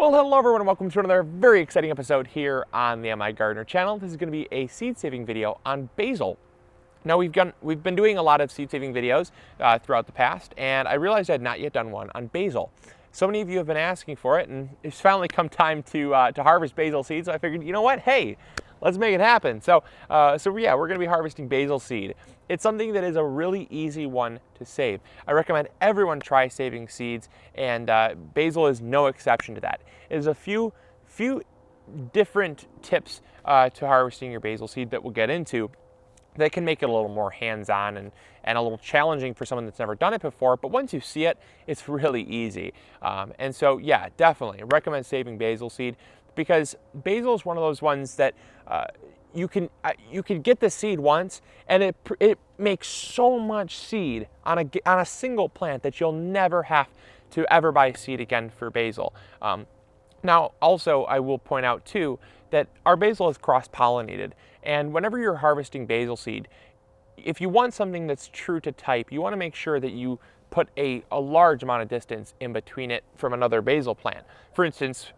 Well, hello everyone and welcome to another very exciting episode here on the MIgardener channel. This is going to be a seed saving video on basil. Now we've been doing a lot of seed saving videos throughout the past, and I realized I had not yet done one on basil. So many of you have been asking for it, and it's finally come time to harvest basil seeds. So I figured, you know what? Hey, let's make it happen. So yeah, we're going to be harvesting basil seed. It's something that is a really easy one to save. I recommend everyone try saving seeds, and basil is no exception to that. There's a few different tips to harvesting your basil seed that we'll get into that can make it a little more hands-on and a little challenging for someone that's never done it before, but once you see it, it's really easy. And so yeah, definitely recommend saving basil seed, because basil is one of those ones that you can get the seed once, and it makes so much seed on a single plant that you'll never have to ever buy seed again for basil. Now, also, I will point out too that our basil is cross-pollinated, and whenever you're harvesting basil seed, if you want something that's true to type, you want to make sure that you put a large amount of distance in between it from another basil plant. For instance,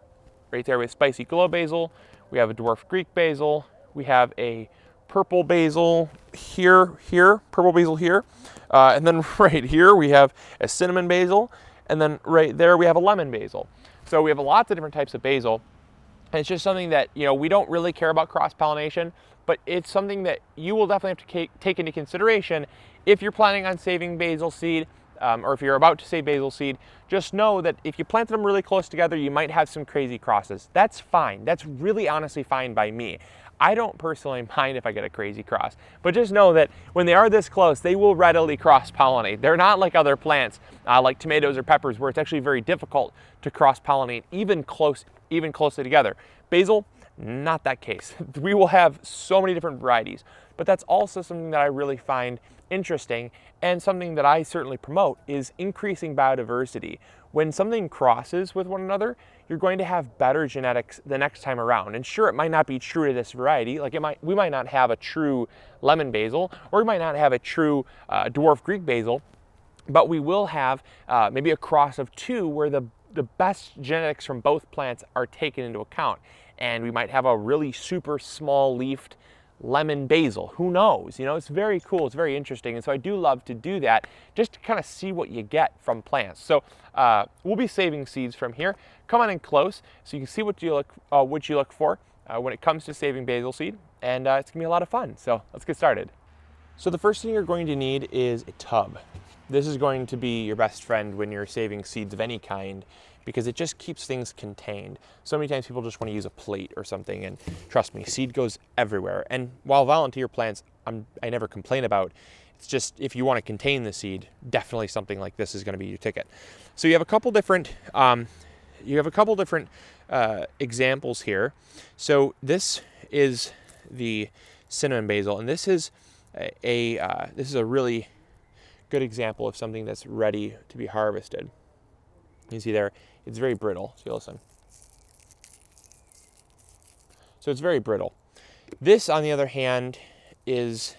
right there with spicy glow basil, we have a dwarf Greek basil, we have a purple basil here, purple basil here, and then right here we have a cinnamon basil, and then right there we have a lemon basil. So we have lots of different types of basil, and it's just something that, you know, we don't really care about cross-pollination, but it's something that you will definitely have to take into consideration if you're planning on saving basil seed, or if you're about to save basil seed. Just know that if you plant them really close together, you might have some crazy crosses. That's fine. That's really honestly fine by me. I don't personally mind if I get a crazy cross, but just know that when they are this close, they will readily cross-pollinate. They're not like other plants, like tomatoes or peppers, where it's actually very difficult to cross-pollinate even closely together. Basil, not that case. We will have so many different varieties, but that's also something that I really find interesting, and something that I certainly promote is increasing biodiversity. When something crosses with one another, you're going to have better genetics the next time around. And sure, it might not be true to this variety. Like we might not have a true lemon basil, or we might not have a true dwarf Greek basil, but we will have maybe a cross of two where the best genetics from both plants are taken into account. And we might have a really super small leafed lemon basil. Who knows? You know, it's very cool. It's very interesting. And so I do love to do that, just to kind of see what you get from plants. So we'll be saving seeds from here. Come on in close so you can see what you look for when it comes to saving basil seed. And it's gonna be a lot of fun. So let's get started. So the first thing you're going to need is a tub. This is going to be your best friend when you're saving seeds of any kind, because it just keeps things contained. So many times people just want to use a plate or something, and trust me, seed goes everywhere. And while volunteer plants, I never complain about, it's just if you want to contain the seed, definitely something like this is going to be your ticket. So you have a couple different, examples here. So this is the cinnamon basil, and this is a really good example of something that's ready to be harvested. You see there, it's very brittle. So listen. So it's very brittle. This, on the other hand, is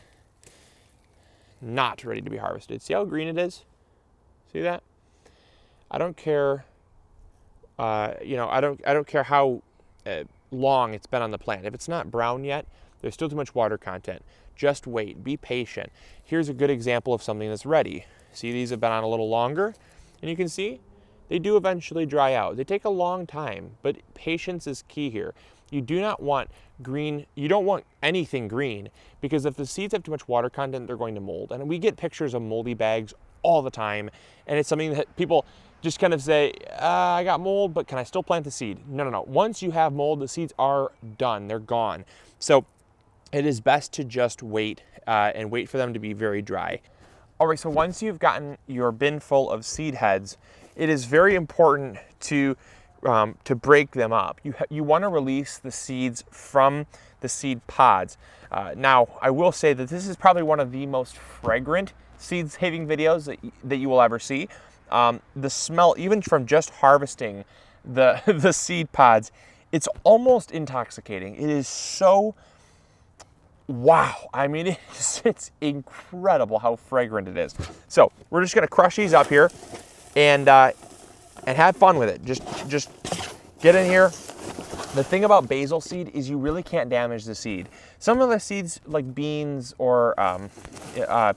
not ready to be harvested. See how green it is? See that? I don't care. I don't care how long it's been on the plant. If it's not brown yet, there's still too much water content. Just wait. Be patient. Here's a good example of something that's ready. See, these have been on a little longer, and you can see they do eventually dry out. They take a long time, but patience is key here. You do not want green, you don't want anything green, because if the seeds have too much water content, they're going to mold. And we get pictures of moldy bags all the time, and it's something that people just kind of say, I got mold, but can I still plant the seed? No. Once you have mold, the seeds are done, they're gone. So it is best to just wait and wait for them to be very dry. All right, so once you've gotten your bin full of seed heads, it is very important to break them up. You want to release the seeds from the seed pods. Now, I will say that this is probably one of the most fragrant seed saving videos that you will ever see. The smell, even from just harvesting the seed pods, it's almost intoxicating. It is so wow. I mean, it's incredible how fragrant it is. So we're just gonna crush these up here and have fun with it. Just get in here. The thing about basil seed is you really can't damage the seed. Some of the seeds like beans or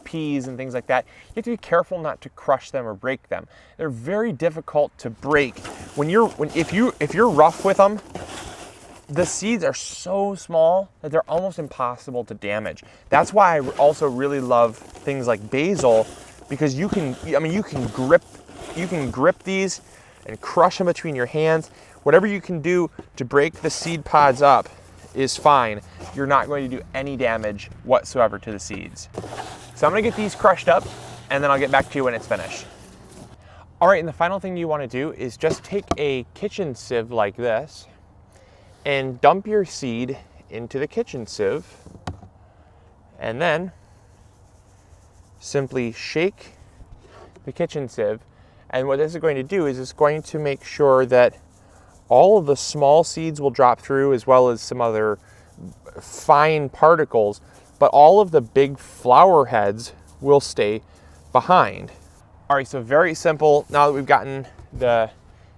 peas and things like that, you have to be careful not to crush them or break them. They're very difficult to break. If you're rough with them, the seeds are so small that they're almost impossible to damage. That's why I also really love things like basil, because you can grip these and crush them between your hands. Whatever you can do to break the seed pods up is fine. You're not going to do any damage whatsoever to the seeds. So I'm gonna get these crushed up and then I'll get back to you when it's finished. All right, and the final thing you wanna do is just take a kitchen sieve like this and dump your seed into the kitchen sieve, and then simply shake the kitchen sieve. And what this is going to do is it's going to make sure that all of the small seeds will drop through, as well as some other fine particles, but all of the big flower heads will stay behind. All right, so very simple. Now that we've gotten the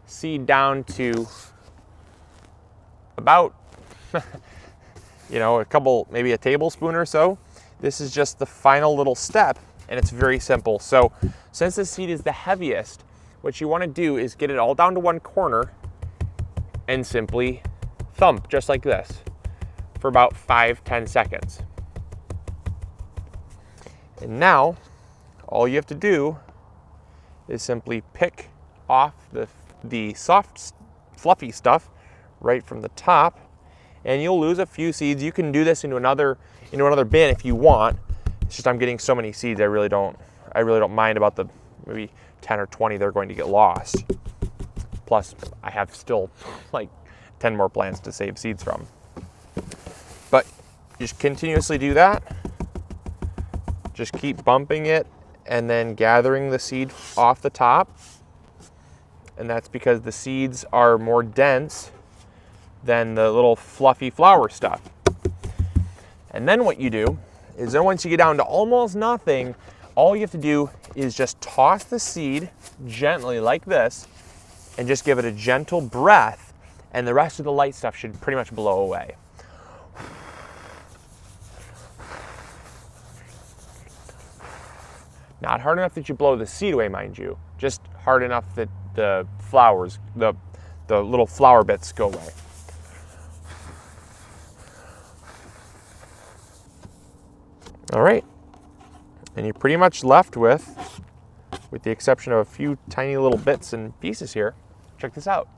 seed down to about, maybe a tablespoon or so, this is just the final little step, and it's very simple. So since the seed is the heaviest, what you want to do is get it all down to one corner and simply thump just like this for about 5-10 seconds. And now all you have to do is simply pick off the soft, fluffy stuff right from the top, and you'll lose a few seeds. You can do this into another bin if you want. It's just I'm getting so many seeds, I really don't mind about the maybe 10 or 20 that are going to get lost. Plus, I have still like 10 more plants to save seeds from. But just continuously do that. Just keep bumping it and then gathering the seed off the top. And that's because the seeds are more dense than the little fluffy flower stuff. And then what you do is then once you get down to almost nothing, all you have to do is just toss the seed gently like this and just give it a gentle breath, and the rest of the light stuff should pretty much blow away. Not hard enough that you blow the seed away, mind you, just hard enough that the flowers, the little flower bits go away. All right, and you're pretty much left with the exception of a few tiny little bits and pieces here. Check this out.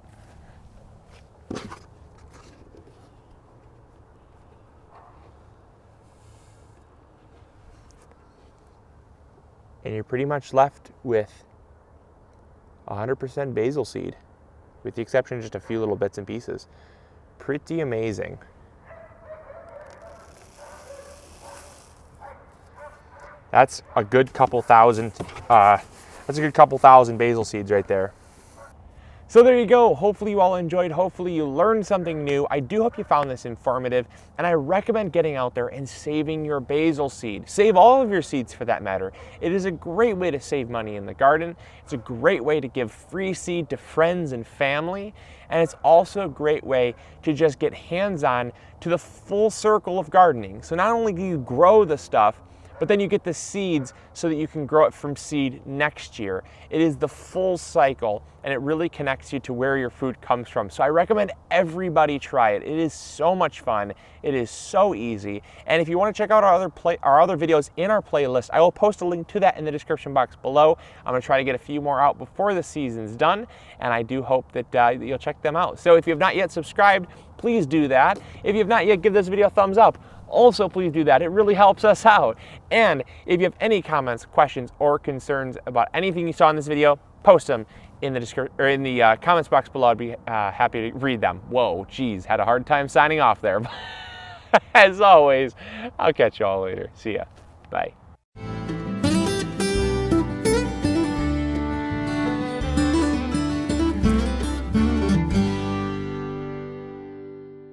And you're pretty much left with 100% basil seed, with the exception of just a few little bits and pieces. Pretty amazing. That's a good couple thousand. That's a good couple thousand basil seeds right there. So there you go. Hopefully you all enjoyed. Hopefully you learned something new. I do hope you found this informative, and I recommend getting out there and saving your basil seed. Save all of your seeds for that matter. It is a great way to save money in the garden. It's a great way to give free seed to friends and family, and it's also a great way to just get hands-on to the full circle of gardening. So not only do you grow the stuff, but then you get the seeds so that you can grow it from seed next year. It is the full cycle, and it really connects you to where your food comes from. So I recommend everybody try it. It is so much fun. It is so easy. And if you want to check out our other videos in our playlist, I will post a link to that in the description box below. I'm going to try to get a few more out before the season's done, and I do hope that you'll check them out. So if you have not yet subscribed, please do that. If you have not yet, give this video a thumbs up. Also, please do that. It really helps us out. And if you have any comments, questions, or concerns about anything you saw in this video, post them in the comments box below. I'd be happy to read them. Whoa, geez, had a hard time signing off there. As always, I'll catch you all later. See ya. Bye.